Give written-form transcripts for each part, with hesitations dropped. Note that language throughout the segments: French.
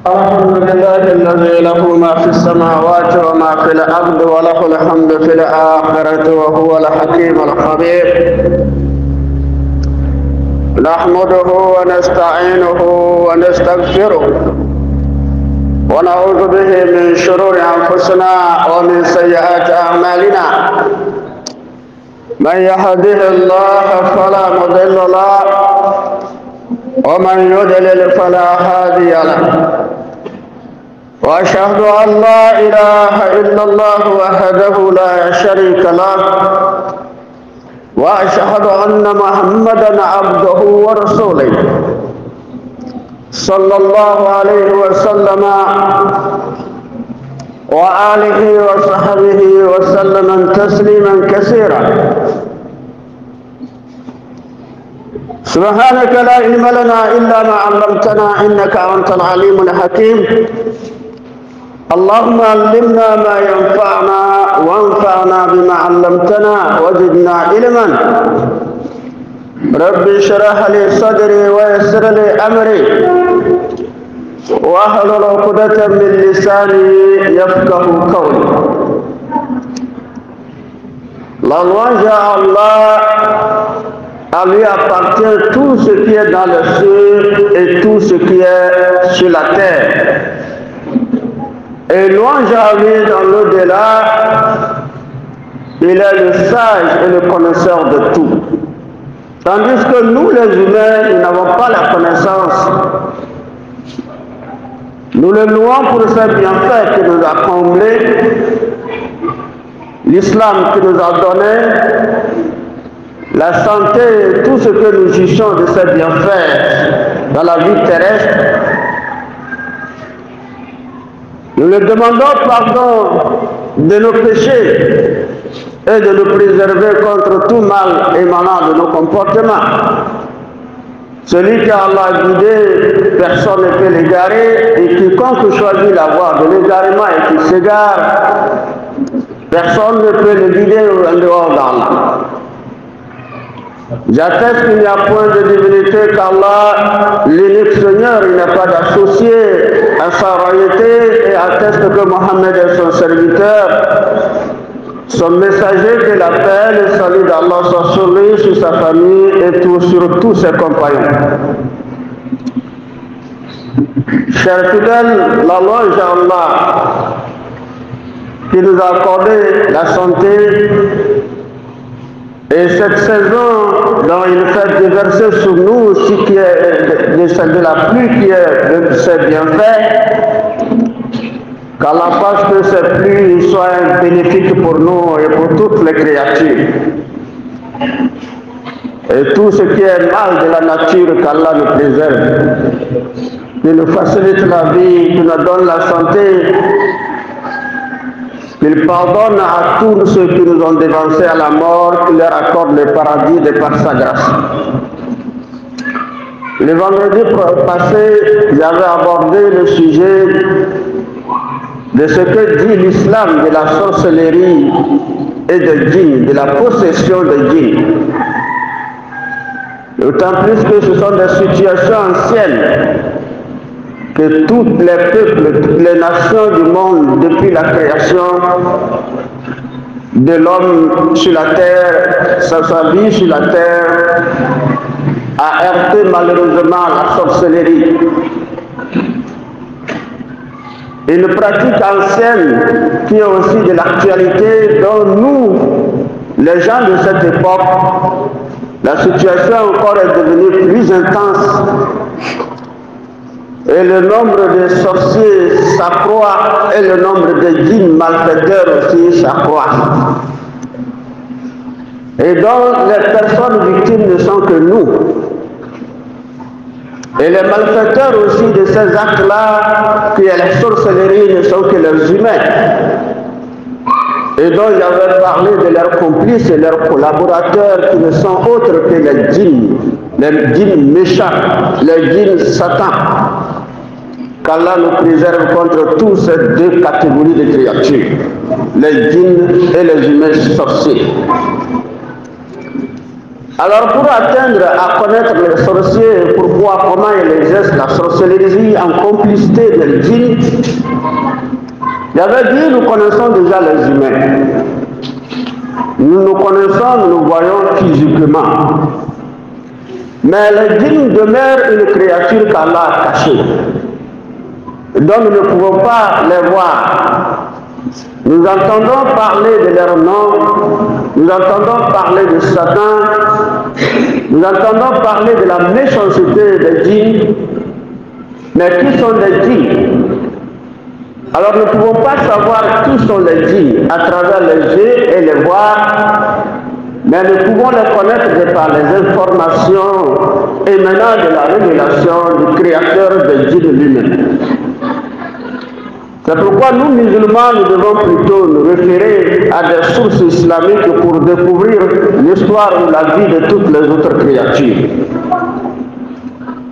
الحمد لله الذي له ما في السماوات وما في الأرض وله الحمد في الآخرة وهو الحكيم الخبير. نحمده ونستعينه ونستغفره ونعوذ به من شرور أنفسنا ومن سيئات أعمالنا. من يهده الله فلا مضل له ومن يضلل فلا هادي له. وأشهد أن لا إله إلا الله وحده لا شريك له وأشهد أن محمدا عبده ورسوله صلى الله عليه وسلم وآله وصحبه وسلم تسليما كثيرا. سبحانك لا علم لنا إلا ما علمتنا إنك أنت العليم الحكيم. اللهم علمنا ما ينفعنا وانفعنا بما علمتنا وزدنا علما. رب اشرح لي صدري ويسر لي أمري واحلل عقدة من لساني يفقه قولي. La louange à Allah, à lui appartient tout ce qui est dans le ciel et tout ce qui est sur la terre. Et louange à lui dans l'au-delà, il est le sage et le connaisseur de tout. Tandis que nous les humains, nous n'avons pas la connaissance. Nous le louons pour ses bienfaits qui nous a comblés, l'islam qui nous a donné, la santé et tout ce que nous jugeons de ses bienfaits dans la vie terrestre. Nous lui demandons pardon de nos péchés et de nous préserver contre tout mal émanant de nos comportements. Celui qui Allah a guidé, personne ne peut l'égarer, et quiconque choisit la voie de l'égarement et qui s'égare, personne ne peut le guider en dehors d'Allah. J'atteste qu'il n'y a point de divinité qu'Allah, l'unique Seigneur, il n'a pas d'associé à sa royauté, et atteste que Mohammed est son serviteur, son messager, que la paix et le salut d'Allah soit sur lui, sur sa famille et sur tous ses compagnons. Chers fidèles, la louange à Allah qui nous a accordé la santé et cette saison dont il fait déverser sur nous ce qui est de la pluie qui est de ses bienfaits, qu'Allah fasse que cette pluie soit bénéfique pour nous et pour toutes les créatures. Et tout ce qui est mal de la nature, qu'Allah nous préserve, qu'il nous facilite la vie, qu'il nous donne la santé, qu'il pardonne à tous ceux qui nous ont dévancés à la mort, qu'il leur accorde le paradis de par sa grâce. Le vendredi passé, j'avais abordé le sujet de ce que dit l'islam de la sorcellerie et de djinn, de la possession de djinn. D'autant plus que ce sont des situations anciennes que tous les peuples, toutes les nations du monde, depuis la création de l'homme sur la terre, sa vie sur la terre, a heurté malheureusement la sorcellerie. Une pratique ancienne qui est aussi de l'actualité, dont nous, les gens de cette époque, la situation encore est devenue plus intense et le nombre de sorciers s'accroît et le nombre de djinns malfaiteurs aussi s'accroît. Et donc les personnes victimes ne sont que nous. Et les malfaiteurs aussi de ces actes-là, qui est la sorcellerie, ne sont que les humains. Et donc j'avais parlé de leurs complices et leurs collaborateurs qui ne sont autres que les djinns méchants, les djinns Satan. Qu'Allah nous préserve contre toutes ces deux catégories de créatures, les djinns et les humains sorciers. Alors pour atteindre à connaître les sorciers, pourquoi, comment ils exercent la sorcellerie en complicité des djinns, il avait dit, nous connaissons déjà les humains. Nous nous connaissons, nous nous voyons physiquement. Mais les djinns demeurent une créature qu'Allah a cachée. Donc nous ne pouvons pas les voir. Nous entendons parler de leur nom, nous entendons parler de Satan, nous entendons parler de la méchanceté des djinns, mais qui sont les djinns? Alors nous ne pouvons pas savoir qui sont les djinns à travers les yeux et les voir, mais nous pouvons les connaître par les informations émanant de la révélation du créateur des djinns lui-même. C'est pourquoi nous, musulmans, nous devons plutôt nous référer à des sources islamiques pour découvrir l'histoire ou la vie de toutes les autres créatures.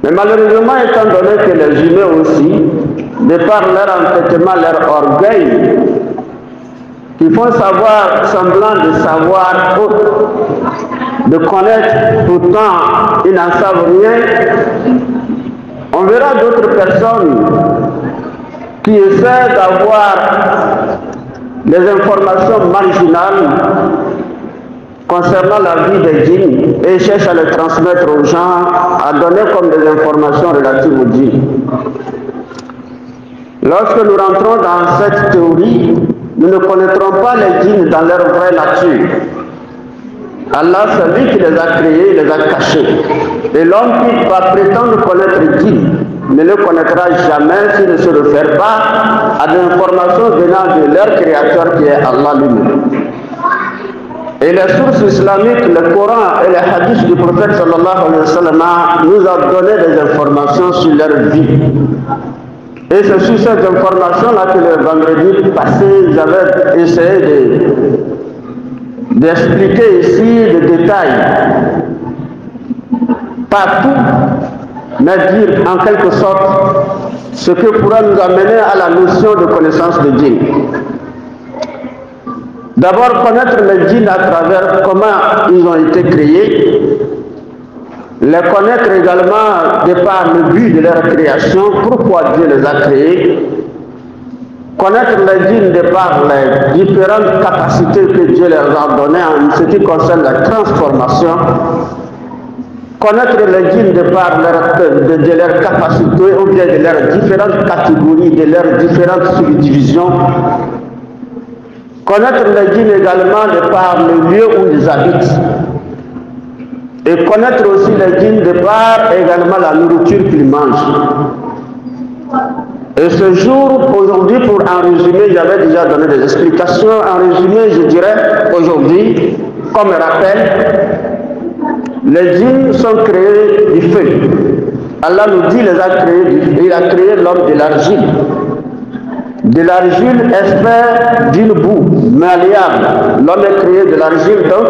Mais malheureusement, étant donné que les humains aussi, de par leur entêtement, leur orgueil, qui font semblant de savoir autre, de connaître, pourtant ils n'en savent rien, on verra d'autres personnes qui essaient d'avoir des informations marginales concernant la vie des djinns et cherchent à les transmettre aux gens, à donner comme des informations relatives aux djinns. Lorsque nous rentrons dans cette théorie, nous ne connaîtrons pas les djinns dans leur vraie nature. Allah, c'est lui qui les a créés, les a cachés. Et l'homme qui va prétendre connaître les djinns ne le connaîtra jamais s'il ne se réfère pas à des informations venant de leur créateur qui est Allah lui-même. Et les sources islamiques, le Coran et les hadiths du prophète sallallahu alayhi wa sallam nous ont donné des informations sur leur vie. Et c'est sur cette information-là que le vendredi passé, j'avais essayé d'expliquer ici des détails. Pas tout, mais dire en quelque sorte ce que pourra nous amener à la notion de connaissance de djinns. D'abord, connaître les djinns à travers comment ils ont été créés, les connaître également de par le but de leur création, pourquoi Dieu les a créés, connaître les djinns de par les différentes capacités que Dieu leur a données en ce qui concerne la transformation, connaître les djinns de par de leurs capacités ou bien de leurs différentes catégories, de leurs différentes subdivisions, connaître les djinns également de par le lieu où ils habitent, et connaître aussi les djinns de par également la nourriture qu'ils mangent. Et ce jour, aujourd'hui, pour en résumé, j'avais déjà donné des explications. En résumé, je dirais aujourd'hui, comme rappel, les djinns sont créés du feu. Allah nous dit, il a créé l'homme de l'argile. De l'argile est fait d'une boue malléable. L'homme est créé de l'argile donc.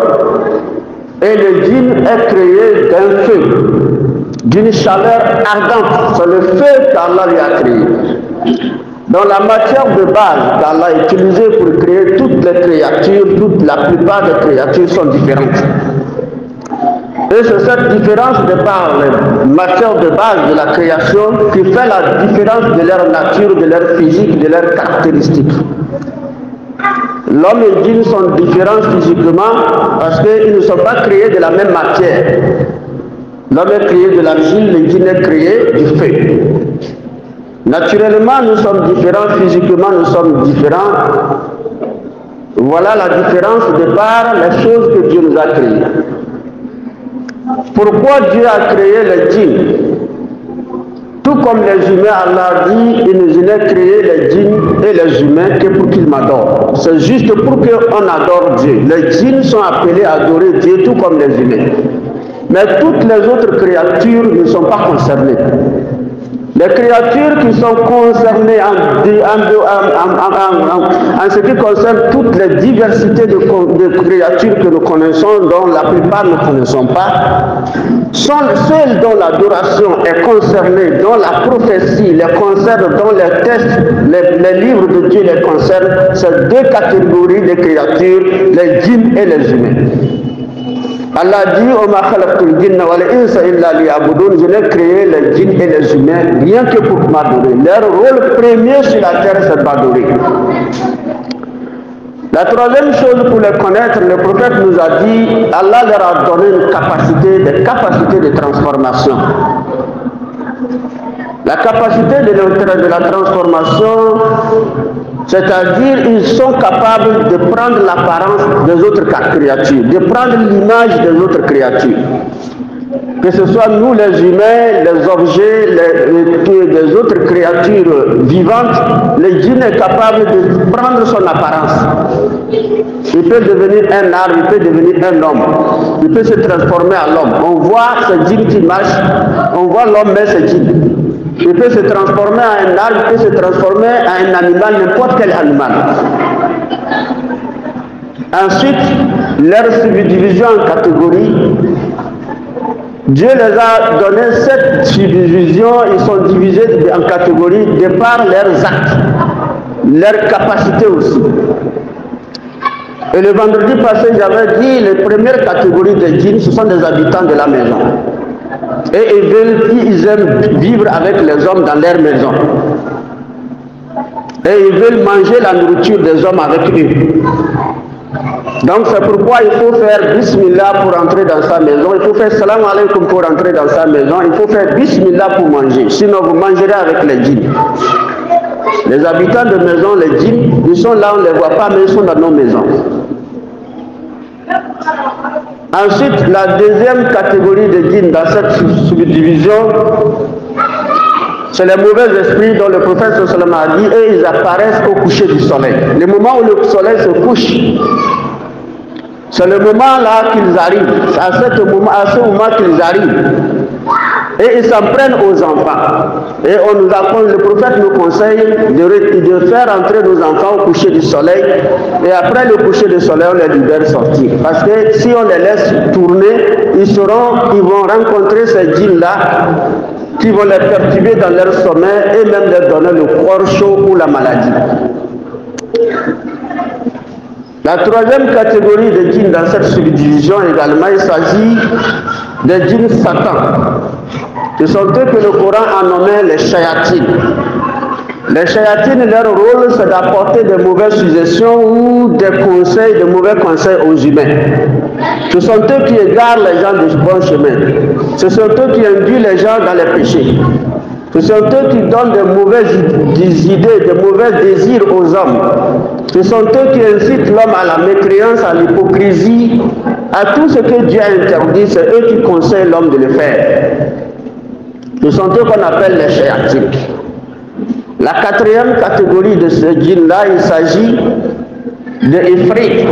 Et le djinn est créé d'un feu, d'une chaleur ardente. C'est le feu qu'Allah lui a créé. Donc la matière de base qu'Allah a utilisée pour créer toutes les créatures, la plupart des créatures sont différentes. Et c'est cette différence de par la matière de base de la création qui fait la différence de leur nature, de leur physique, de leurs caractéristiques. L'homme et le djinn sont différents physiquement parce qu'ils ne sont pas créés de la même matière. L'homme est créé de l'argile, le djinn est créé du feu. Naturellement, nous sommes différents, physiquement, nous sommes différents. Voilà la différence de par les choses que Dieu nous a créées. Pourquoi Dieu a créé le djinn? Tout comme les humains, Allah dit, il n'a créé les djinns et les humains que pour qu'ils m'adorent. C'est juste pour qu'on adore Dieu. Les djinns sont appelés à adorer Dieu tout comme les humains. Mais toutes les autres créatures ne sont pas concernées. Les créatures qui sont concernées en ce qui concerne toutes les diversités de créatures que nous connaissons, dont la plupart ne connaissons pas, sont celles dont l'adoration est concernée, dont la prophétie les concerne, dont les textes, les livres de Dieu les concernent. Ces deux catégories de créatures, les djinns et les humains. Allah dit je n'ai créé les djinns et les humains rien que pour m'adorer. Leur rôle premier sur la terre, c'est d'adorer. La troisième chose pour les connaître, le prophète nous a dit, Allah leur a donné des capacités de transformation. La capacité de la transformation, c'est-à-dire ils sont capables de prendre l'apparence des autres créatures, de prendre l'image des autres créatures. Que ce soit nous les humains, les objets, les autres créatures vivantes, le djinn est capable de prendre son apparence. Il peut devenir un arbre, il peut devenir un homme, il peut se transformer en l'homme. On voit ce djinn qui marche, on voit l'homme mais ce djinn. Il peut se transformer en un arbre, il peut se transformer en un animal, n'importe quel animal. Ensuite, leur subdivision en catégories. Dieu les a donné cette subdivision, ils sont divisés en catégories de par leurs actes, leurs capacités aussi. Et le vendredi passé, j'avais dit, les premières catégories de djinns, ce sont des habitants de la maison. Et ils aiment vivre avec les hommes dans leur maison. Et ils veulent manger la nourriture des hommes avec eux. Donc c'est pourquoi il faut faire Bismillah pour entrer dans sa maison, il faut faire Salam Alaikum pour entrer dans sa maison, il faut faire Bismillah pour manger, sinon vous mangerez avec les djinns. Les habitants de maison, les djinns, ils sont là, on ne les voit pas, mais ils sont dans nos maisons. Ensuite, la deuxième catégorie de djinns dans cette subdivision, c'est les mauvais esprits dont le prophète sallallahu alayhi wa sallam a dit, et ils apparaissent au coucher du soleil. Le moment où le soleil se couche, c'est le moment là qu'ils arrivent, à ce moment qu'ils arrivent. Et ils s'en prennent aux enfants. Et le prophète nous conseille de faire entrer nos enfants au coucher du soleil. Et après le coucher du soleil, on les libère sortir. Parce que si on les laisse tourner, ils vont rencontrer ces djinns-là qui vont les perturber dans leur sommeil et même leur donner le corps chaud ou la maladie. La troisième catégorie de djinns dans cette subdivision également, il s'agit des djinns Satan. Ce sont eux que le Coran a nommé les shayatines. Les shayatines, leur rôle, c'est d'apporter de mauvaises suggestions ou des mauvais conseils aux humains. Ce sont eux qui égarent les gens du bon chemin. Ce sont eux qui induisent les gens dans les péchés. Ce sont eux qui donnent de mauvaises idées, de mauvais désirs aux hommes. Ce sont eux qui incitent l'homme à la mécréance, à l'hypocrisie, à tout ce que Dieu a interdit. C'est eux qui conseillent l'homme de le faire. Ce sont eux qu'on appelle les shayatines. La quatrième catégorie de ce djinn-là, il s'agit de Ifrit.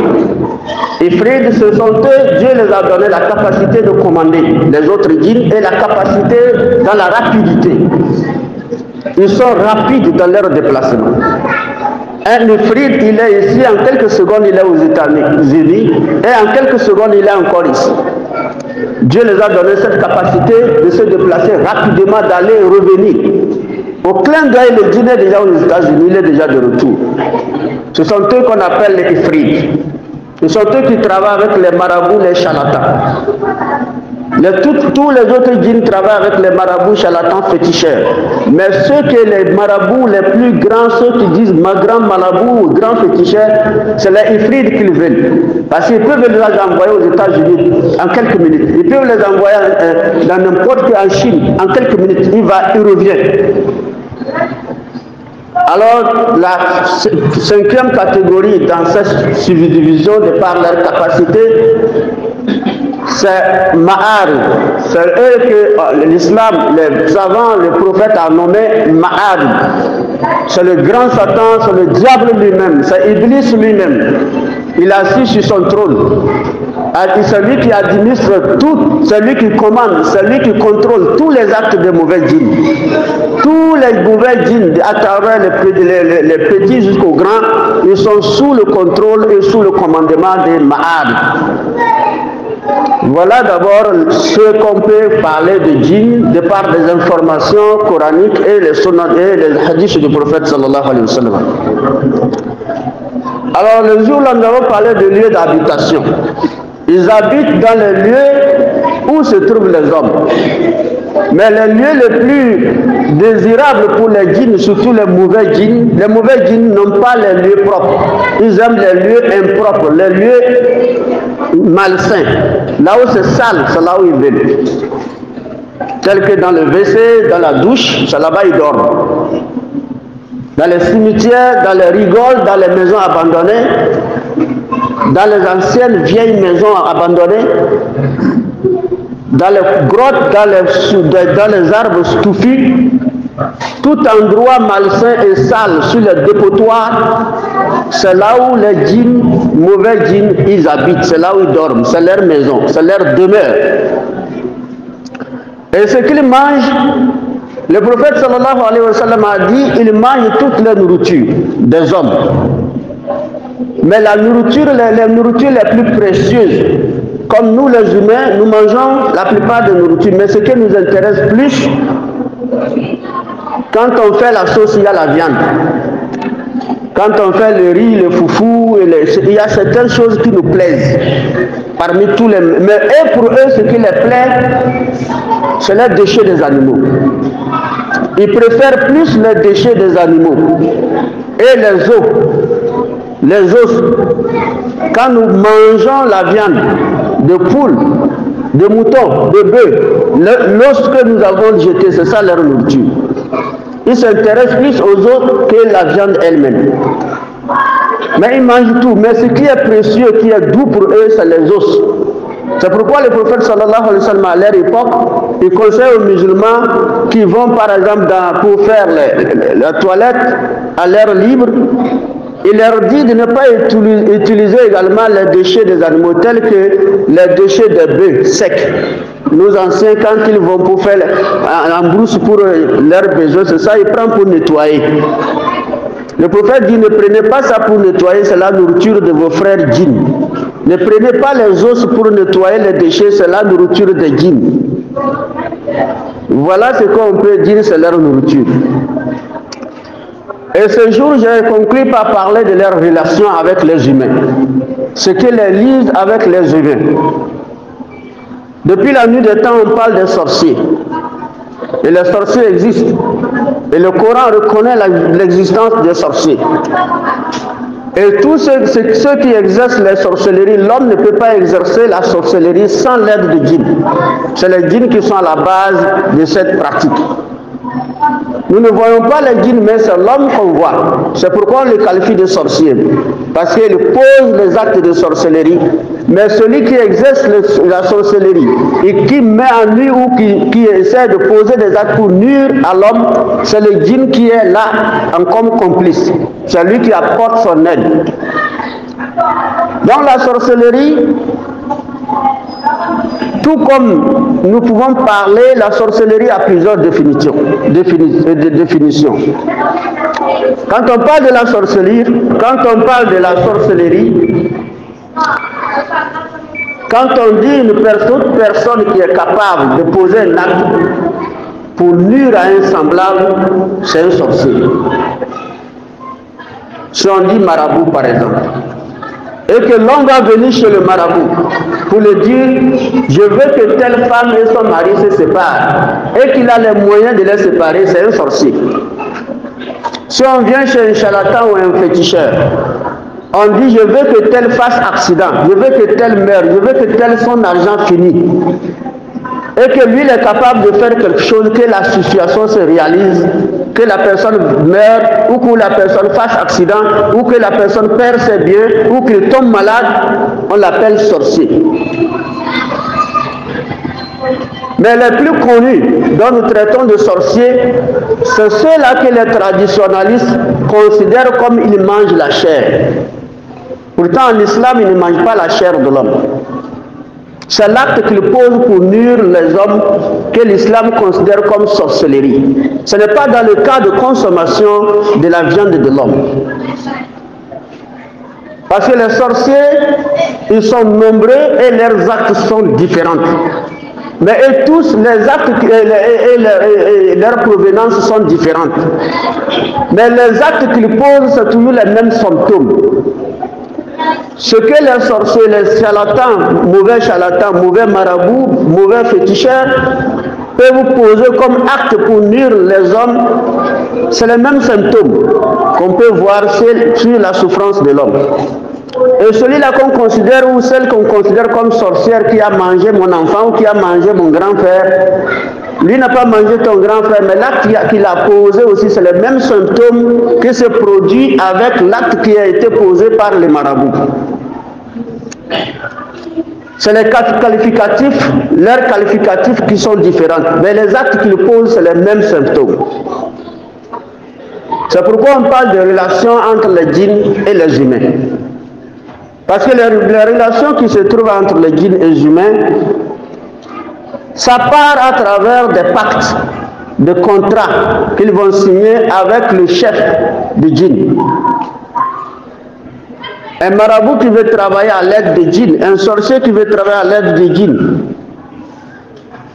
Ifrit, ce sont eux, Dieu les a donné la capacité de commander les autres djinns et la capacité dans la rapidité. Ils sont rapides dans leur déplacement. Un Ifrit, il est ici, en quelques secondes, il est aux États-Unis, et en quelques secondes, il est encore ici. Dieu les a donné cette capacité de se déplacer rapidement, d'aller et revenir. Au clin d'œil, le djinn est déjà aux États-Unis, il est déjà de retour. Ce sont eux qu'on appelle les Ifrits. Ce sont eux qui travaillent avec les marabouts, les charlatans. Tous les autres djinns travaillent avec les marabouts, charlatans, féticheurs. Mais ceux que les marabouts les plus grands, ceux qui disent ma grand marabout ou grand féticheur, c'est les Ifrits qu'ils veulent. Parce qu'ils peuvent les envoyer aux États-Unis en quelques minutes. Ils peuvent les envoyer dans n'importe quel en Chine en quelques minutes. Il revient. Alors, la cinquième catégorie dans cette subdivision, de par leur capacité, c'est Ma'ari. C'est eux que l'islam, les savants, le prophète a nommé Ma'ari. C'est le grand Satan, c'est le diable lui-même, c'est Iblis lui-même. Il est assis sur son trône. C'est lui qui administre tout, c'est lui qui commande, c'est lui qui contrôle tous les actes des mauvais djinns. Tous les mauvais djinns, à travers les petits jusqu'aux grands, ils sont sous le contrôle et sous le commandement des Ma'ad. Voilà d'abord ce qu'on peut parler de djinns de par des informations coraniques et les sunnah et les hadiths du prophète sallallahu alayhi wa sallam. Alors le jour là nous avons parlé de lieu d'habitation. Ils habitent dans les lieux où se trouvent les hommes. Mais les lieux les plus désirables pour les djinns, surtout les mauvais djinns n'ont pas les lieux propres. Ils aiment les lieux impropres, les lieux malsains. Là où c'est sale, c'est là où ils veulent. Tel que dans le WC, dans la douche, c'est là-bas ils dorment. Dans les cimetières, dans les rigoles, dans les maisons abandonnées, dans les anciennes vieilles maisons abandonnées, dans les grottes, dans les arbres touffus, tout endroit malsain et sale sur les dépotoirs, c'est là où les djinns, mauvais djinns, ils habitent, c'est là où ils dorment, c'est leur maison, c'est leur demeure. Et ce qu'ils mangent, le prophète sallallahu alayhi wa sallam a dit, ils mangent toutes les nourritures des hommes. Mais la nourriture, les nourritures les plus précieuses, comme nous les humains, nous mangeons la plupart des nourritures. Mais ce qui nous intéresse plus, quand on fait la sauce, il y a la viande. Quand on fait le riz, le foufou, il y a certaines choses qui nous plaisent. Parmi tous les... Mais pour eux, ce qui les plaît, c'est les déchets des animaux. Ils préfèrent plus les déchets des animaux. Et les os. Les os. Quand nous mangeons la viande de poule, de mouton, de bœuf, l'os que nous avons jeté, c'est ça leur nourriture. Ils s'intéressent plus aux autres que la viande elle-même. Mais ils mangent tout. Mais ce qui est précieux, qui est doux pour eux, c'est les os. C'est pourquoi le prophète sallallahu alayhi wa sallam à leur époque, il conseille aux musulmans qui vont par exemple pour faire la toilette à l'air libre, il leur dit de ne pas utiliser également les déchets des animaux tels que les déchets de bœufs secs. Nos anciens, quand ils vont pour faire en brousse pour leurs besoins, c'est ça, ils prennent pour nettoyer. Le prophète dit, ne prenez pas ça pour nettoyer, c'est la nourriture de vos frères djinns. Ne prenez pas les os pour nettoyer les déchets, c'est la nourriture des djinns. Voilà ce qu'on peut dire, c'est leur nourriture. Et ce jour, j'ai conclu par parler de leur relation avec les humains. Ce qui les lie avec les humains. Depuis la nuit des temps, on parle des sorciers. Et les sorciers existent. Et le Coran reconnaît l'existence des sorciers. Et tous ceux qui exercent les sorcelleries, l'homme ne peut pas exercer la sorcellerie sans l'aide de djinns. C'est les djinns qui sont à la base de cette pratique. Nous ne voyons pas les djinns, mais c'est l'homme qu'on voit. C'est pourquoi on les qualifie de sorciers. Parce qu'il pose les actes de sorcellerie. Mais celui qui exerce la sorcellerie et qui met en lui ou qui essaie de poser des actes pour nuire à l'homme, c'est le djinn qui est là en comme complice. C'est lui qui apporte son aide. Dans la sorcellerie, tout comme nous pouvons parler, la sorcellerie a plusieurs définitions. Quand on parle de la sorcellerie, quand on dit une personne qui est capable de poser un acte pour nuire à un semblable, c'est un sorcier. Si on dit marabout par exemple, et que l'homme va venir chez le marabout pour lui dire, je veux que telle femme et son mari se séparent, et qu'il a les moyens de les séparer, c'est un sorcier. Si on vient chez un charlatan ou un féticheur, on dit, je veux que tel fasse accident, je veux que tel meure, je veux que tel son argent finisse. Et que lui il est capable de faire quelque chose, que la situation se réalise, que la personne meure, ou que la personne fasse accident, ou que la personne perd ses biens, ou qu'il tombe malade, on l'appelle sorcier. Mais les plus connus dont nous traitons de sorciers, c'est ceux-là que les traditionnalistes considèrent comme ils mangent la chair. Pourtant en islam, ils ne mangent pas la chair de l'homme. C'est l'acte qu'ils posent pour nuire les hommes que l'islam considère comme sorcellerie. Ce n'est pas dans le cas de consommation de la viande de l'homme. Parce que les sorciers, ils sont nombreux et leurs actes sont différents. Mais eux tous, les actes et leur provenance sont différentes. Mais les actes qu'ils posent, c'est toujours les mêmes symptômes. ce que les sorciers, les charlatans, mauvais marabouts, mauvais féticheurs peuvent vous poser comme acte pour nuire les hommes, c'est les mêmes symptômes qu'on peut voir sur la souffrance de l'homme. Et celui-là qu'on considère ou celle qu'on considère comme sorcière qui a mangé mon enfant ou qui a mangé mon grand frère, lui n'a pas mangé ton grand frère, mais l'acte qu'il a posé aussi, c'est le même symptôme qui se produit avec l'acte qui a été posé par les marabouts. C'est les qualificatifs, leurs qualificatifs qui sont différents, mais les actes qu'ils posent, c'est les mêmes symptômes. C'est pourquoi on parle de relations entre les djinns et les humains. Parce que les relations qui se trouvent entre les djinns et les humains, ça part à travers des pactes, des contrats qu'ils vont signer avec le chef du djinn. Un marabout qui veut travailler à l'aide des djinns, un sorcier qui veut travailler à l'aide des djinns,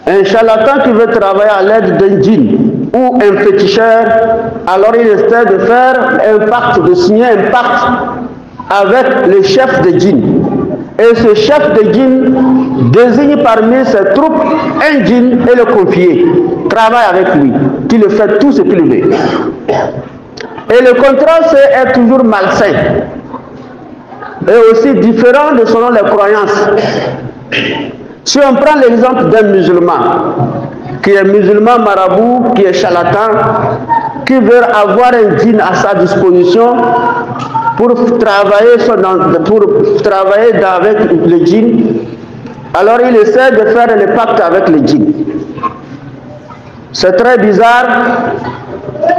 un charlatan qui veut travailler à l'aide d'un djinn ou un féticheur, alors il essaie de faire un pacte, de signer un pacte avec le chef des djinns. Et ce chef de djinn désigne parmi ses troupes un djinn et le confier, travaille avec lui, qui le fait tout ce qu'il veut. Et le contrat, c'est être toujours malsain et aussi différent de selon les croyances. Si on prend l'exemple d'un musulman, qui est musulman marabout, qui est charlatan, qui veut avoir un djinn à sa disposition pour travailler avec le djinn, alors il essaie de faire le pacte avec le djinn. C'est très bizarre.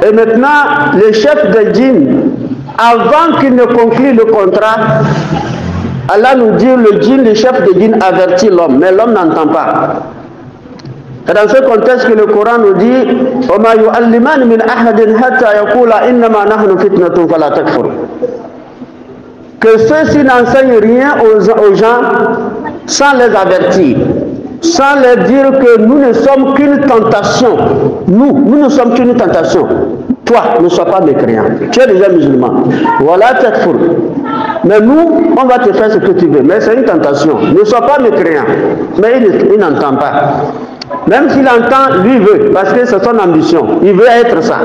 Et maintenant, le chef de djinn, avant qu'il ne conclue le contrat, Allah nous dit, le djinn, le chef de djinn avertit l'homme, mais l'homme n'entend pas. Et dans ce contexte que le Coran nous dit, وَمَا يُعَلِّمَانِ مِنْ أَحَدٍ حَتَّى يَقُولَ إِنَّمَا نَحْنُ فِتْنَةٌ فَلَا تَكْفُرْ. Que ceux-ci n'enseignent rien aux gens sans les avertir, sans leur dire que nous ne sommes qu'une tentation. Nous ne sommes qu'une tentation. Toi, ne sois pas mécréant. Tu es déjà musulman. Voilà takfur. Mais nous, on va te faire ce que tu veux. Mais c'est une tentation. Ne sois pas mécréant. Mais il n'entend pas. Même s'il entend, lui veut, parce que c'est son ambition. Il veut être ça.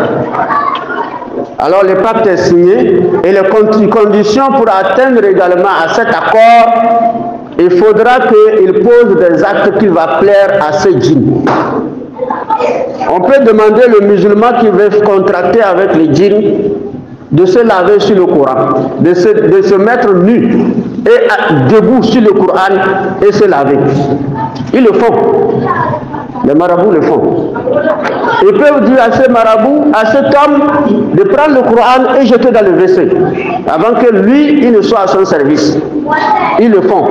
Alors le pacte est signé et les conditions pour atteindre également à cet accord, il faudra qu'il pose des actes qui vont plaire à ce djinn. On peut demander le musulman qui veut contracter avec le djinn de se laver sur le Coran, de se mettre nu et debout sur le Coran et se laver. Ils le font. Les marabouts le font. Ils peuvent dire à ce marabout, à cet homme, de prendre le Coran et jeter dans le WC, avant que lui, il ne soit à son service. Ils le font.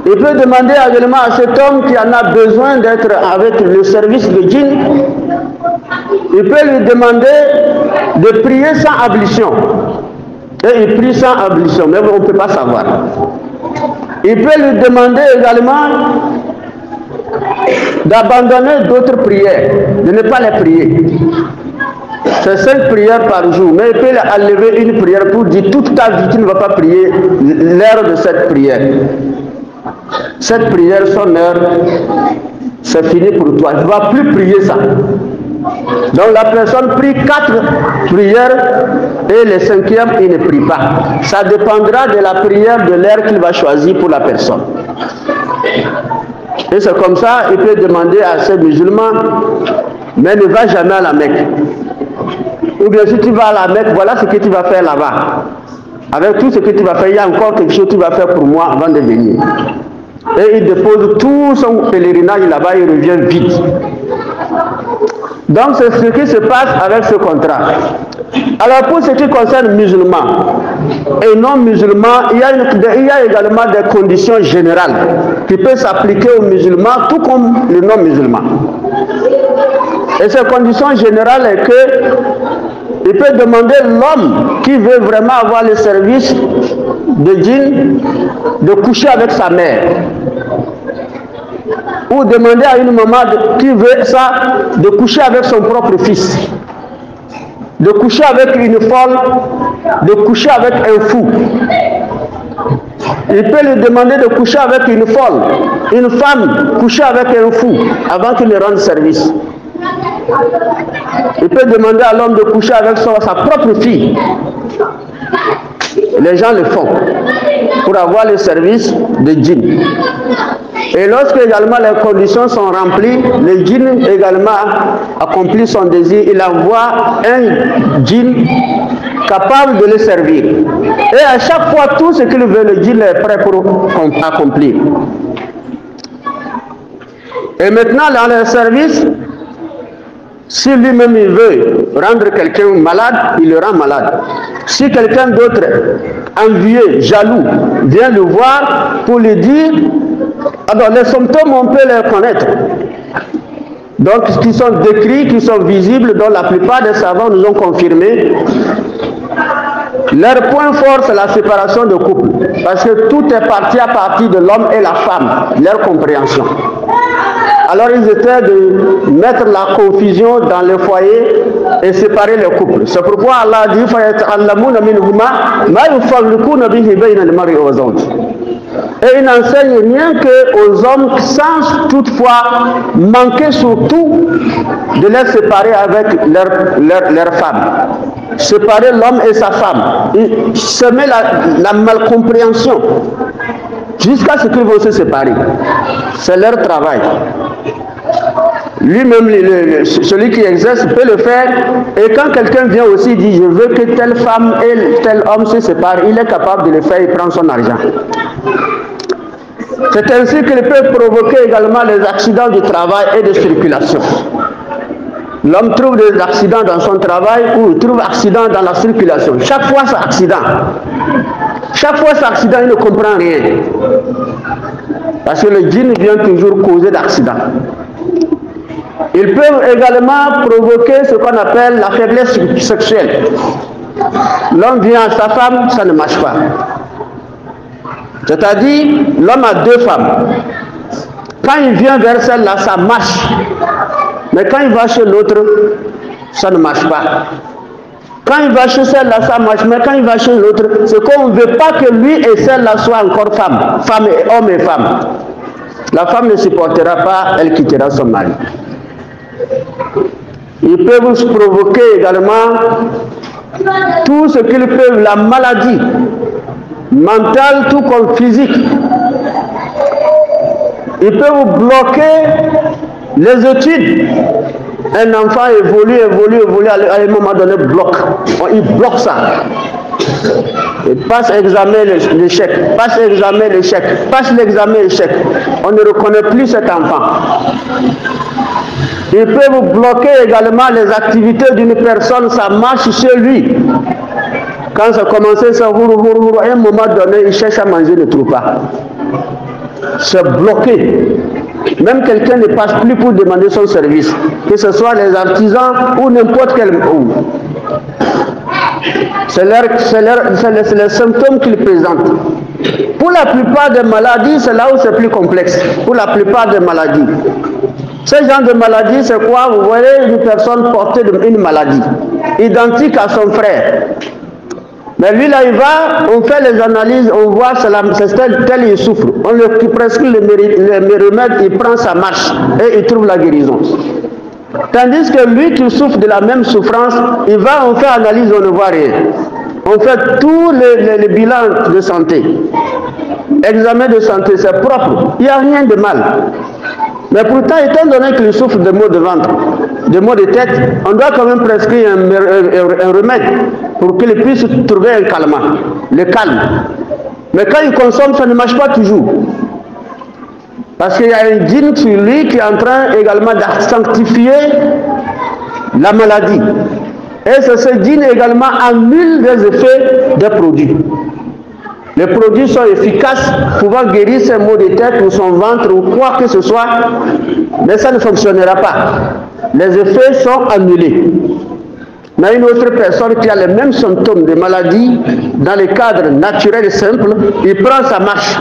Il peut demander également à cet homme qui en a besoin d'être avec le service de djinn, il peut lui demander de prier sans ablution. Et il prie sans ablution, mais on ne peut pas savoir. Il peut lui demander également d'abandonner d'autres prières, de ne pas les prier. C'est 5 prières par jour, mais il peut enlever une prière pour dire toute ta vie, tu ne vas pas prier l'heure de cette prière. Cette prière, son heure, c'est fini pour toi. Tu ne vas plus prier ça. Donc la personne prie 4 prières et le 5e, il ne prie pas. Ça dépendra de la prière de l'heure qu'il va choisir pour la personne. Et c'est comme ça, il peut demander à ces musulmans, mais ne va jamais à la Mecque. Ou bien si tu vas à la Mecque, voilà ce que tu vas faire là-bas. Avec tout ce que tu vas faire, il y a encore quelque chose que tu vas faire pour moi avant de venir. Et il dépose tout son pèlerinage là-bas, il revient vite. Donc c'est ce qui se passe avec ce contrat. Alors pour ce qui concerne musulmans et non musulmans, il y a également des conditions générales qui peuvent s'appliquer aux musulmans tout comme les non musulmans. Et ces conditions générales est que il peut demander l'homme qui veut vraiment avoir le service de djinn de coucher avec sa mère. Ou demander à une maman qui veut ça de coucher avec son propre fils. De coucher avec une folle, de coucher avec un fou. Il peut lui demander de coucher avec une folle, une femme coucher avec un fou avant qu'il ne rende service. Il peut demander à l'homme de coucher avec sa propre fille. Les gens le font pour avoir le service de djinn. Et lorsque également les conditions sont remplies, le djinn également accomplit son désir. Il envoie un djinn capable de le servir. Et à chaque fois, tout ce qu'il veut, le djinn est prêt pour accomplir. Et maintenant, dans le service, si lui-même il veut rendre quelqu'un malade, il le rend malade. Si quelqu'un d'autre, envieux, jaloux, vient le voir pour lui dire, alors les symptômes on peut les connaître. Donc qui sont décrits, qui sont visibles, dont la plupart des savants nous ont confirmé. Leur point fort, c'est la séparation de couple. Parce que tout est parti à partir de l'homme et la femme, leur compréhension. Alors ils étaient de mettre la confusion dans les foyers et séparer les couples. C'est pourquoi Allah dit et il n'enseigne rien qu'aux hommes sans toutefois manquer surtout de les séparer avec leur femme. Séparer l'homme et sa femme. Et semer la malcompréhension jusqu'à ce qu'ils vont se séparer. C'est leur travail. Lui-même, celui qui exerce peut le faire. Et quand quelqu'un vient aussi dit je veux que telle femme et tel homme se séparent, il est capable de le faire, il prend son argent. C'est ainsi qu'il peut provoquer également les accidents du travail et de circulation. L'homme trouve des accidents dans son travail ou il trouve accident dans la circulation. Chaque fois c'est accident. Chaque fois c'est accident, il ne comprend rien. Parce que le djinn vient toujours causer d'accidents. Ils peuvent également provoquer ce qu'on appelle la faiblesse sexuelle. L'homme vient à sa femme, ça ne marche pas. C'est-à-dire, l'homme a deux femmes. Quand il vient vers celle-là, ça marche. Mais quand il va chez l'autre, ça ne marche pas. Quand il va chez celle-là, ça marche. Mais quand il va chez l'autre, c'est qu'on ne veut pas que lui et celle-là soient encore femmes. Femme et homme et femme. La femme ne supportera pas, elle quittera son mari. Ils peuvent provoquer également tout ce qu'ils peuvent, la maladie mentale tout comme physique. Ils peuvent bloquer les études. Un enfant évolue, à un moment donné bloque. Il bloque ça. Il passe examen, l'échec, passe examen, l'échec, passe l'examen, l'échec. On ne reconnaît plus cet enfant. Il peut vous bloquer également les activités d'une personne, ça marche chez lui. Quand ça commence, ça à un moment donné, il cherche à manger, il ne trouve pas. C'est bloqué. Même quelqu'un ne passe plus pour demander son service, que ce soit les artisans ou n'importe quel. C'est les symptômes qu'ils présentent. Pour la plupart des maladies, c'est là où c'est plus complexe. Pour la plupart des maladies. Ce genre de maladie, c'est quoi? Vous voyez une personne portée d'une maladie, identique à son frère. Mais lui, là, il va, on fait les analyses, on voit c'est tel il souffre. On lui prescrit les remèdes, il prend sa marche et il trouve la guérison. Tandis que lui qui souffre de la même souffrance, il va, on fait analyse, on ne voit rien. On fait tous les bilans de santé. Examen de santé, c'est propre. Il n'y a rien de mal. Mais pourtant, étant donné qu'il souffre de maux de ventre, de maux de tête, on doit quand même prescrire un remède pour qu'il puisse trouver un calmant, le calme. Mais quand il consomme, ça ne marche pas toujours. Parce qu'il y a un djinn sur lui qui est en train également de sanctifier la maladie. Et ce djinn également annule les effets des produits. Les produits sont efficaces, pouvant guérir ses maux de tête ou son ventre ou quoi que ce soit, mais ça ne fonctionnera pas. Les effets sont annulés. Mais une autre personne qui a les mêmes symptômes de maladie, dans le cadre naturel et simple, il prend sa marche.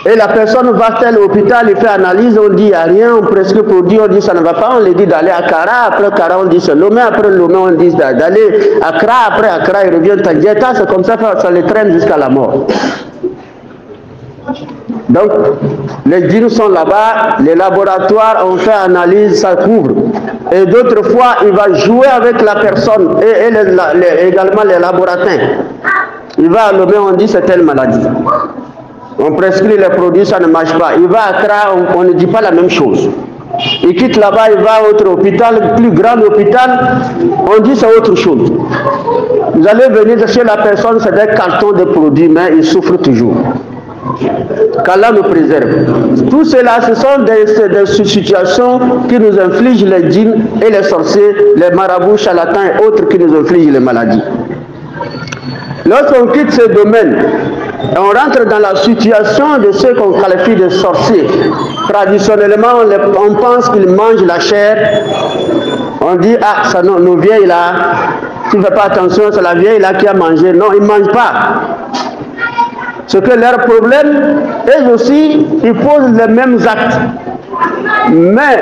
Et la personne va-t-elle à l'hôpital, il fait analyse, on dit il n'y a rien, on prescrit produit, on dit ça ne va pas, on lui dit d'aller à Kara, après Kara on dit c'est Lomé, après Lomé on dit d'aller à Accra, après Accra il revient à Dieta, c'est comme ça les traîne jusqu'à la mort. Donc, les djinns sont là-bas, les laboratoires ont fait analyse, ça couvre. Et d'autres fois, il va jouer avec la personne et également les laboratoires. Il va à Lomé, on dit c'est telle maladie. On prescrit les produits, ça ne marche pas. Il va à Accra, on ne dit pas la même chose. Il quitte là-bas, il va à autre hôpital, plus grand hôpital, on dit c'est autre chose. Vous allez venir chez la personne, c'est des cartons de produits, mais il souffre toujours. Qu'Allah nous préserve. Tout cela, ce sont des situations qui nous infligent les djinns et les sorciers, les marabouts, charlatans et autres qui nous infligent les maladies. Lorsqu'on quitte ce domaine, on rentre dans la situation de ceux qu'on qualifie de sorciers. Traditionnellement, on pense qu'ils mangent la chair. On dit, ah, ça, non, nos vieilles là, tu ne fais pas attention, c'est la vieille là qui a mangé. Non, ils ne mangent pas. Ce que leur problème, eux aussi, ils posent les mêmes actes. Mais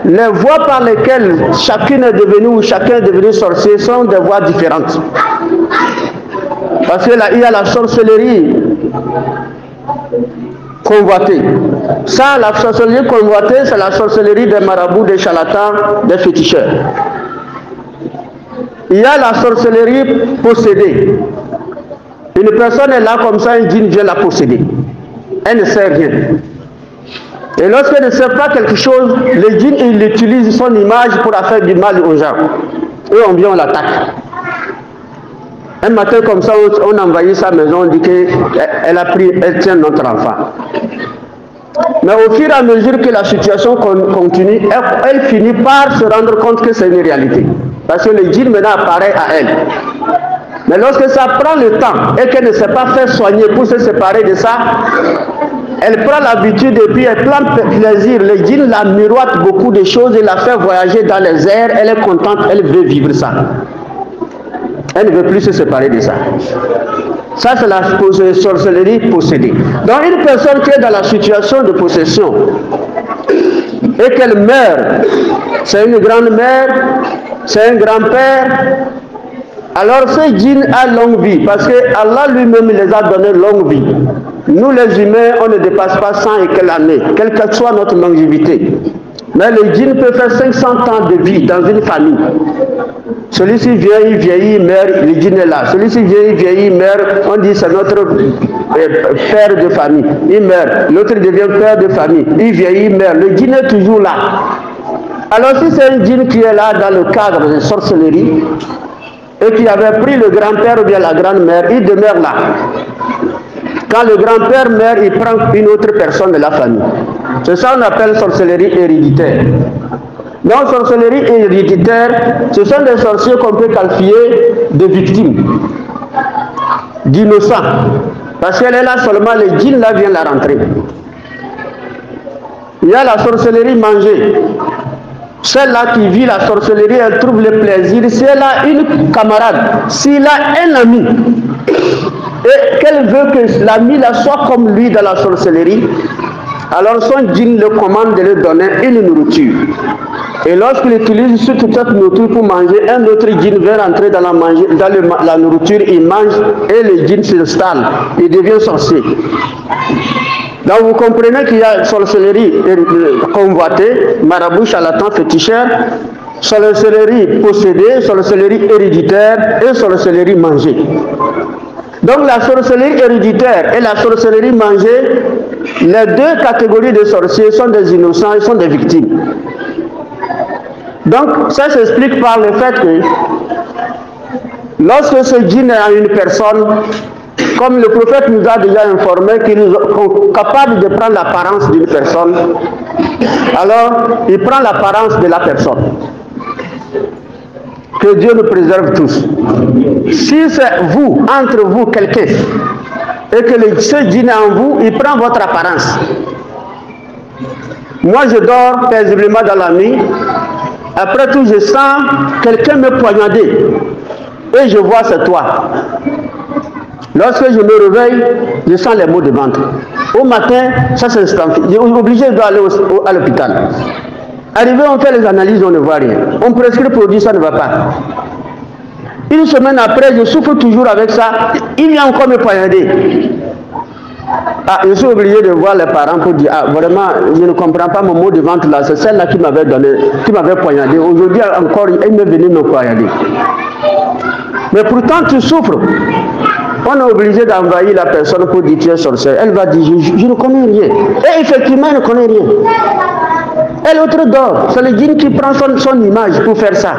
les voies par lesquelles chacune est devenue ou chacun est devenu sorcier sont des voies différentes. Parce qu'il y a la sorcellerie convoitée. Ça, la sorcellerie convoitée, c'est la sorcellerie des marabouts, des charlatans, des féticheurs. Il y a la sorcellerie possédée. Une personne est là comme ça, un djinn vient la posséder. Elle ne sait rien. Et lorsqu'elle ne sait pas quelque chose, le djinn il utilise son image pour faire du mal aux gens. Et on vient, on l'attaque. Un matin comme ça, on a envahi sa maison, on dit qu'elle tient notre enfant. Mais au fur et à mesure que la situation continue, elle finit par se rendre compte que c'est une réalité. Parce que le djinn maintenant apparaît à elle. Mais lorsque ça prend le temps et qu'elle ne s'est pas fait soigner pour se séparer de ça, elle prend l'habitude et puis elle prend plaisir. Le djinn la miroite beaucoup de choses et la fait voyager dans les airs. Elle est contente, elle veut vivre ça. Elle ne veut plus se séparer de ça. Ça, c'est la sorcellerie possédée. Donc, une personne qui est dans la situation de possession et qu'elle meurt, c'est une grande-mère, c'est un grand-père. Alors, ce djinn a longue vie parce que Allah lui-même les a donné longue vie. Nous, les humains, on ne dépasse pas 100 et quelques années, quelle que soit notre longévité. Mais le djinn peut faire 500 ans de vie dans une famille. Celui-ci vient, il vieillit, il meurt, le djinn est là. Celui-ci vient, il vieillit, il meurt, on dit c'est notre père de famille. Il meurt, l'autre devient père de famille. Il vieillit, il meurt, le djinn est toujours là. Alors si c'est un djinn qui est là dans le cadre de sorcellerie, et qui avait pris le grand-père ou bien la grand-mère, il demeure là. Quand le grand-père meurt, il prend une autre personne de la famille. C'est ça qu'on appelle sorcellerie héréditaire. Donc, sorcellerie héréditaire, ce sont des sorciers qu'on peut qualifier de victimes, d'innocents. Parce qu'elle est là seulement, le djinn là vient la rentrer. Il y a la sorcellerie mangée. Celle-là qui vit la sorcellerie, elle trouve le plaisir. Si elle a une camarade, s'il a un ami, et qu'elle veut que l'ami là soit comme lui dans la sorcellerie, alors son djinn le commande de lui donner une nourriture. Et lorsqu'il utilise toute cette nourriture pour manger, un autre djinn vient rentrer dans la nourriture, il mange et le djinn s'installe, il devient sorcier. Donc vous comprenez qu'il y a sorcellerie convoitée, marabout, charlatan, féticheur, sorcellerie possédée, sorcellerie héréditaire et sorcellerie mangée. Donc la sorcellerie héréditaire et la sorcellerie mangée, les deux catégories de sorciers sont des innocents et sont des victimes. Donc ça s'explique par le fait que lorsque ce djinn est à une personne, comme le prophète nous a déjà informé qu'il est capable de prendre l'apparence d'une personne, alors il prend l'apparence de la personne. Que Dieu nous préserve tous. Si c'est vous, entre vous, quelqu'un, et que ce djinn est en vous, il prend votre apparence. Moi, je dors paisiblement dans la nuit. Après tout, je sens quelqu'un me poignarder. Et je vois c'est toi. Lorsque je me réveille, je sens les maux de ventre. Au matin, ça s'installe. Je suis obligé d'aller à l'hôpital. Arrivé, on fait les analyses, on ne voit rien. On prescrit le produit, ça ne va pas. Une semaine après, je souffre toujours avec ça. Il vient encore me poignarder. Ah, je suis obligé de voir les parents pour dire, ah, vraiment, je ne comprends pas mon mot de ventre là, c'est celle-là qui m'avait donné, qui m'avait poignardé. Aujourd'hui encore, elle m'est venue me poignarder. Mais pourtant, tu souffres. On est obligé d'envahir la personne pour dire tu es sorcière. Elle va dire, je ne connais rien. Et effectivement, elle ne connaît rien. Et l'autre dort. C'est le djinn qui prend son image pour faire ça.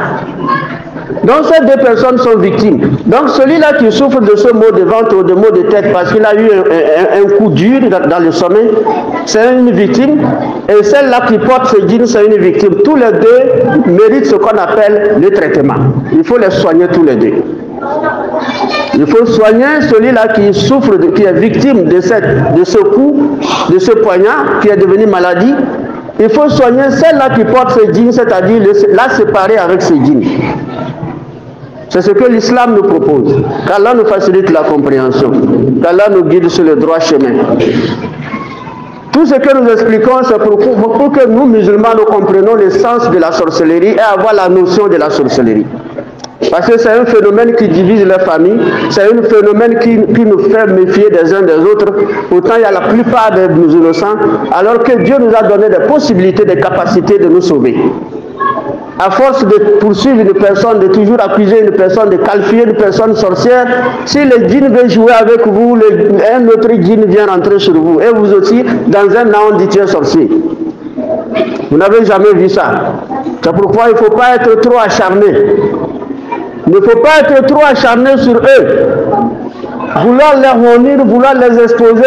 Donc ces deux personnes sont victimes. Donc celui-là qui souffre de ce mot de ventre ou de mot de tête parce qu'il a eu un coup dur dans le sommeil, c'est une victime. Et celle-là qui porte ce djinn, c'est une victime. Tous les deux méritent ce qu'on appelle le traitement. Il faut les soigner tous les deux. Il faut soigner celui-là qui souffre, qui est victime de ce coup, de ce poignard, qui est devenu maladie. Il faut soigner celle-là qui porte ce djinn, c'est-à-dire la séparer avec ce djinn. C'est ce que l'islam nous propose. Qu'Allah nous facilite la compréhension. Qu'Allah nous guide sur le droit chemin. Tout ce que nous expliquons, c'est pour que nous, musulmans, nous comprenions le sens de la sorcellerie et avoir la notion de la sorcellerie. Parce que c'est un phénomène qui divise les familles, c'est un phénomène qui nous fait méfier des uns des autres. Pourtant, il y a la plupart de nos innocents, alors que Dieu nous a donné des possibilités, des capacités de nous sauver. À force de poursuivre une personne, de toujours accuser une personne, de qualifier une personne sorcière, si le djinn veut jouer avec vous, un autre djinn vient rentrer sur vous. Et vous aussi, dans un an, on dit tu es sorcier. Vous n'avez jamais vu ça. C'est pourquoi il ne faut pas être trop acharné. Il ne faut pas être trop acharné sur eux. Vouloir les réunir, vouloir les exposer,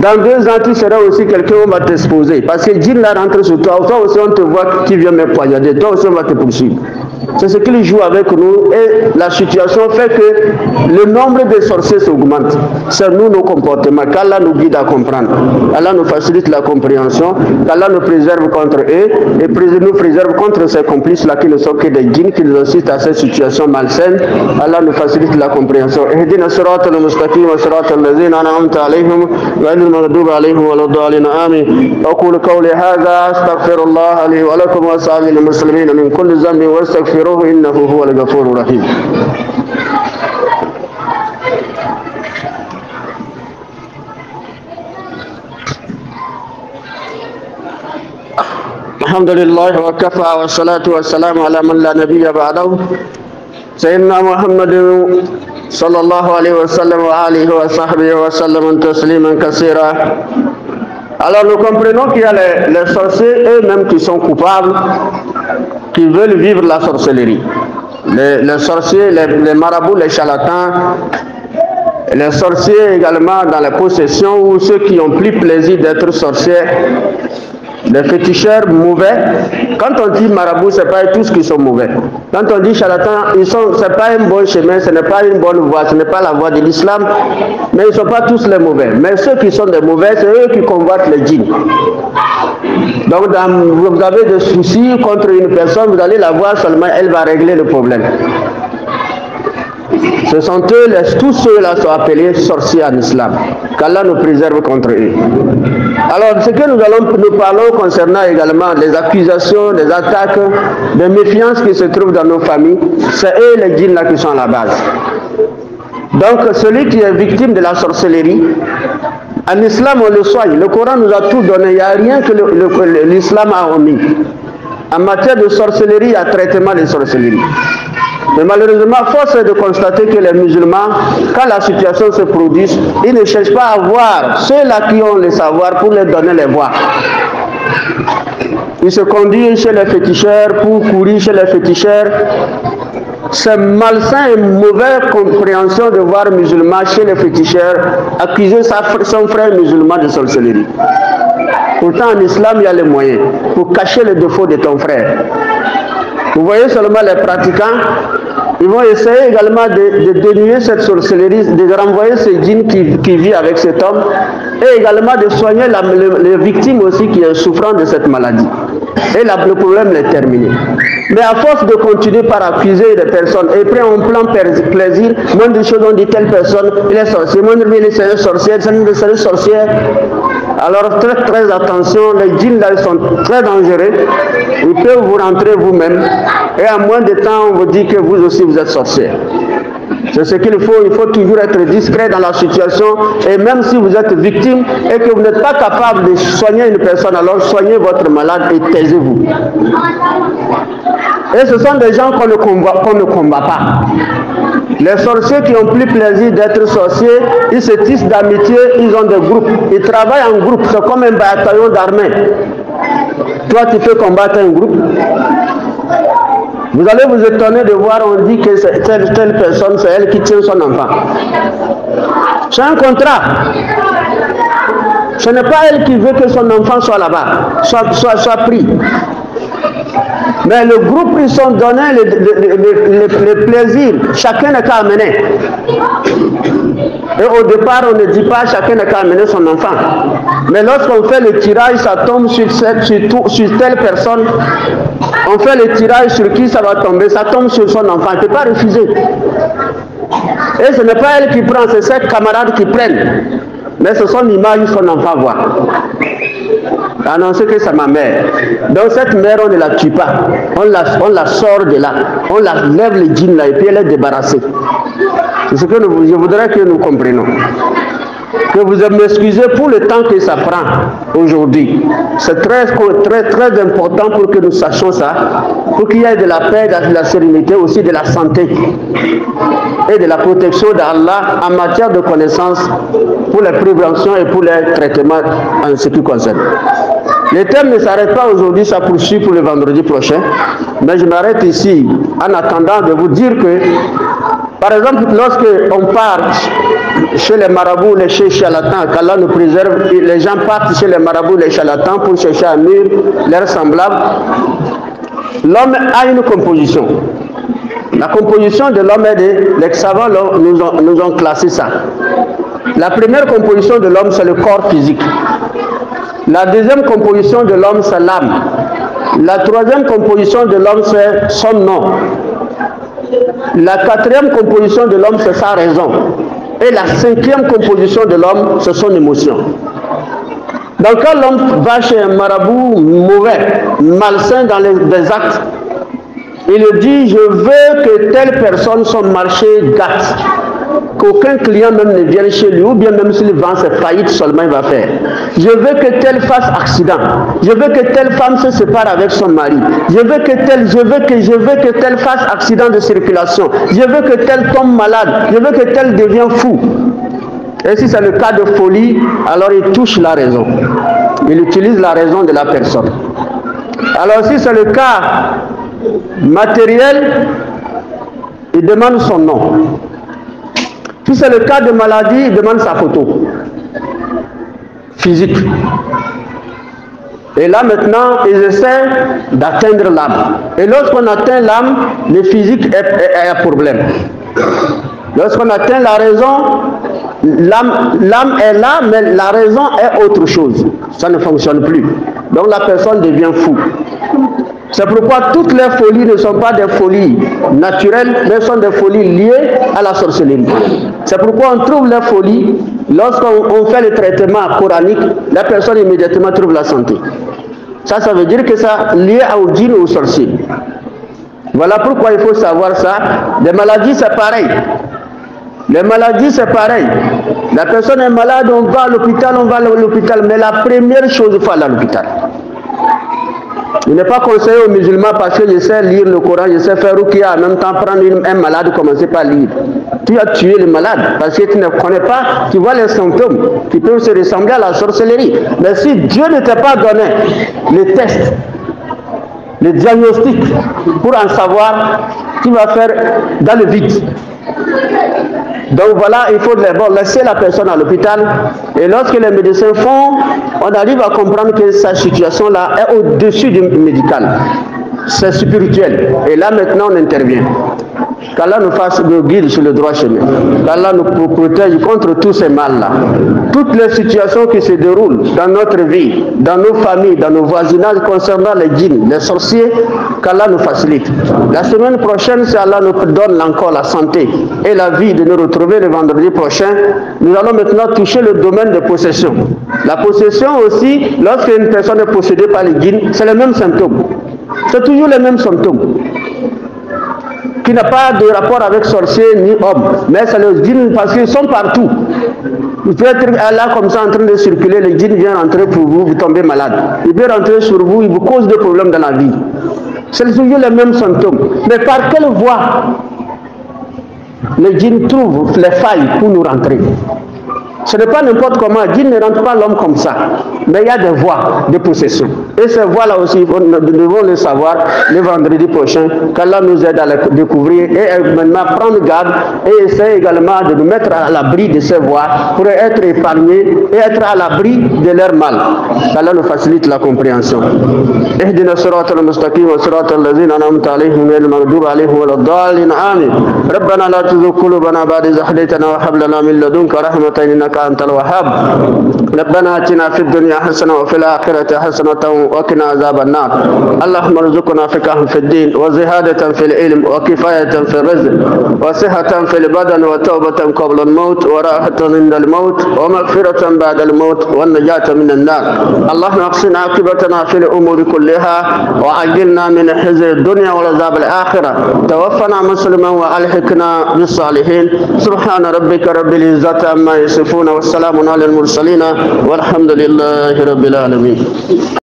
dans 2 ans, tu seras aussi quelqu'un qui va t'exposer. Parce que Dieu là rentre sur toi, toi aussi on te voit qui vient me poignarder, toi aussi on va te poursuivre. C'est ce qu'il joue avec nous et la situation fait que le nombre de sorciers s'augmente. C'est nous nos comportements, qu'Allah nous guide à comprendre. Allah nous facilite la compréhension, qu'Allah nous préserve contre eux et nous préserve contre ces complices-là qui ne sont que des djinns qui nous incitent à cette situation malsaine. Allah nous facilite la compréhension. اهدنا الصراط المستقيم صراط الذين أنعمت عليهم غير المغضوب عليهم ولا الضالين آمين. أقول قولي هذا أستغفر الله لي ولكم وسائر المسلمين من كل ذنب واستغفروه إنه هو الغفور الرحيم. الحمد لله وكفى والصلاة والسلام على من لا نبي بعده سيدنا محمد صلى الله عليه وسلم وآله وصحبه وسلم تسليما كثيرا. Alors nous comprenons qu'il y a les sorciers eux-mêmes qui sont coupables, qui veulent vivre la sorcellerie. Les sorciers, les marabouts, les charlatans, les sorciers également dans la possession ou ceux qui ont plus plaisir d'être sorciers, les féticheurs mauvais. Quand on dit marabout, ce n'est pas tous qui sont mauvais. Quand on dit charlatan, ce n'est pas un bon chemin, ce n'est pas une bonne voie, ce n'est pas la voie de l'islam, mais ils ne sont pas tous les mauvais. Mais ceux qui sont des mauvais, c'est eux qui combattent les djinns. Donc vous avez des soucis contre une personne, vous allez la voir seulement, elle va régler le problème. Ce sont eux, tous ceux-là sont appelés sorciers en islam. Qu'Allah nous préserve contre eux. Alors, ce que nous parlons concernant également les accusations, les attaques, les méfiances qui se trouvent dans nos familles, c'est eux les djinns là qui sont à la base. Donc, celui qui est victime de la sorcellerie, en islam on le soigne. Le Coran nous a tout donné. Il n'y a rien que l'islam a omis. En matière de sorcellerie, il y a traitement de sorcellerie. Mais malheureusement, force est de constater que les musulmans, quand la situation se produit, ils ne cherchent pas à voir ceux-là qui ont le savoir pour leur donner les voies. Ils se conduisent chez les féticheurs pour courir chez les féticheurs. C'est malsain et mauvaise compréhension de voir un musulman chez les féticheurs accuser son frère musulman de sorcellerie. Pourtant, en islam, il y a les moyens pour cacher les défauts de ton frère. Vous voyez seulement les pratiquants, ils vont essayer également de dénuer cette sorcellerie, de renvoyer ce djinn qui vit avec cet homme, et également de soigner les victimes aussi qui sont souffrant de cette maladie. Et là, le problème est terminé. Mais à force de continuer par accuser des personnes, et puis on prend plaisir, moins de choses on dit telle personne, il est sorcier, moins de il est sorcier, c'est sorcière. Alors très attention, les djinns là ils sont très dangereux, ils peuvent vous rentrer vous-même, et en moins de temps on vous dit que vous aussi vous êtes sorcier. C'est ce qu'il faut toujours être discret dans la situation, et même si vous êtes victime et que vous n'êtes pas capable de soigner une personne, alors soignez votre malade et taisez-vous. Et ce sont des gens qu'on ne combat pas. Les sorciers qui ont plus plaisir d'être sorciers, ils se tissent d'amitié, ils ont des groupes, ils travaillent en groupe, c'est comme un bataillon d'armée. Toi tu peux combattre un groupe. Vous allez vous étonner de voir, on dit que telle personne, c'est elle qui tient son enfant. C'est un contrat. Ce n'est pas elle qui veut que son enfant soit là-bas, soit pris. Mais le groupe, ils sont donnés les plaisirs. Chacun n'a qu'à amener. Et au départ, on ne dit pas chacun n'a qu'à amener son enfant. Mais lorsqu'on fait le tirage, ça tombe sur telle personne. On fait le tirage sur qui ça va tomber. Ça tombe sur son enfant. Il ne peut pas refuser. Et ce n'est pas elle qui prend, c'est ses camarades qui prennent. Mais c'est son image, son enfant voit. Annoncer que c'est ma mère. Donc cette mère, on ne la tue pas. On la sort de là. On la lève le djinn là et puis elle est débarrassée. C'est ce que je voudrais que nous comprenions. Que vous m'excusez pour le temps que ça prend aujourd'hui. C'est très important pour que nous sachions ça, pour qu'il y ait de la paix, de la sérénité, aussi de la santé et de la protection d'Allah en matière de connaissances pour les préventions et pour les traitements en ce qui concerne. Le thème ne s'arrête pas aujourd'hui, ça poursuit pour le vendredi prochain, mais je m'arrête ici en attendant de vous dire que, par exemple, lorsque on part chez les marabouts, les charlatans, qu'Allah nous préserve, les gens partent chez les marabouts, les charlatans pour chercher à mûr leurs semblables, l'homme a une composition. La composition de l'homme est les savants nous ont classé ça. La première composition de l'homme, c'est le corps physique. La deuxième composition de l'homme, c'est l'âme. La troisième composition de l'homme, c'est son nom. La quatrième composition de l'homme, c'est sa raison. Et la cinquième composition de l'homme, c'est son émotion. Donc quand l'homme va chez un marabout mauvais, malsain dans les actes, il dit, je veux que telle personne, son marché gâte. Qu'aucun client même ne vienne chez lui, ou bien même s'il vend ses faillites seulement il va faire. Je veux que telle fasse accident. Je veux que telle femme se sépare avec son mari. Je veux que telle fasse accident de circulation. Je veux que telle tombe malade. Je veux que telle devienne fou. Et si c'est le cas de folie, alors il touche la raison. Il utilise la raison de la personne. Alors si c'est le cas matériel, il demande son nom. Si c'est le cas de maladie, il demande sa photo physique. Et là maintenant, ils essaient d'atteindre l'âme. Et lorsqu'on atteint l'âme, le physique est un problème. Lorsqu'on atteint la raison, l'âme est là, mais la raison est autre chose. Ça ne fonctionne plus. Donc la personne devient fou. C'est pourquoi toutes les folies ne sont pas des folies naturelles, mais sont des folies liées à la sorcellerie. C'est pourquoi on trouve les folies, lorsqu'on fait le traitement coranique, la personne immédiatement trouve la santé. Ça veut dire que ça lié au djinn ou au sorcier. Voilà pourquoi il faut savoir ça. Les maladies, c'est pareil. Les maladies, c'est pareil. La personne est malade, on va à l'hôpital, mais la première chose, il faut aller à l'hôpital. Il n'est pas conseillé aux musulmans parce que je sais lire le Coran, je sais faire ruqya, en même temps prendre un malade, commencer par lire. Tu as tué le malade parce que tu ne connais pas, tu vois les symptômes qui peuvent se ressembler à la sorcellerie. Mais si Dieu ne t'a pas donné les tests, les diagnostics pour en savoir, tu vas faire dans le vide. Donc voilà, il faut laisser la personne à l'hôpital et lorsque les médecins font, on arrive à comprendre que sa situation-là est au-dessus du médical. C'est spirituel. Et là maintenant on intervient. Qu'Allah nous fasse nous guide sur le droit chemin. Qu'Allah nous protège contre tous ces mâles-là. Toutes les situations qui se déroulent dans notre vie, dans nos familles, dans nos voisinages concernant les djinns, les sorciers, qu'Allah nous facilite. La semaine prochaine, si Allah nous donne encore la santé et la vie de nous retrouver le vendredi prochain, nous allons maintenant toucher le domaine de possession. La possession aussi, lorsque une personne est possédée par les djinns, c'est le même symptôme. C'est toujours les mêmes symptômes. Qui n'a pas de rapport avec sorcier ni homme, mais c'est les djinns parce qu'ils sont partout. Vous pouvez être là comme ça en train de circuler, le djinn vient rentrer pour vous, vous tombez malade. Il peut rentrer sur vous, il vous cause des problèmes dans la vie. C'est toujours les mêmes symptômes. Mais par quelle voie les djinns trouvent les failles pour nous rentrer? Ce n'est pas n'importe comment. Djinn ne rentre pas l'homme comme ça. Mais il y a des voies de possession. Et ces voies-là aussi, nous devons les savoir le vendredi prochain. Qu'Allah nous aide à les découvrir et maintenant prendre garde et essayer également de nous mettre à l'abri de ces voies pour être épargnés et être à l'abri de leur mal. Qu'Allah nous facilite la compréhension. اهدنا الصراط المستقيم وصراط الذين أنعمت عليهم غير المغضوب عليهم ولا الضالين آمين. ربنا لا تزغ قلوبنا بعد إذ هديتنا وهب لنا من لدنك رحمة إنك أنت الوهاب. ربنا آتنا في الدنيا حسنة وفي الآخرة حسنة وقنا عذاب النار. اللهم ارزقنا فقها في الدين وزهادة في العلم وكفاية في الرزق وصحة في البدن وتوبة قبل الموت وراحة عند الموت ومغفرة بعد الموت والنجاة من النار. اللهم احسن عاقبتنا في الأمور كلها وعجلنا من خزي الدنيا والعذاب الآخرة. توفنا مسلما وألحقنا بالصالحين. سبحان ربك رب العزة عما يصفون والسلام على المرسلين والحمد لله رب العالمين.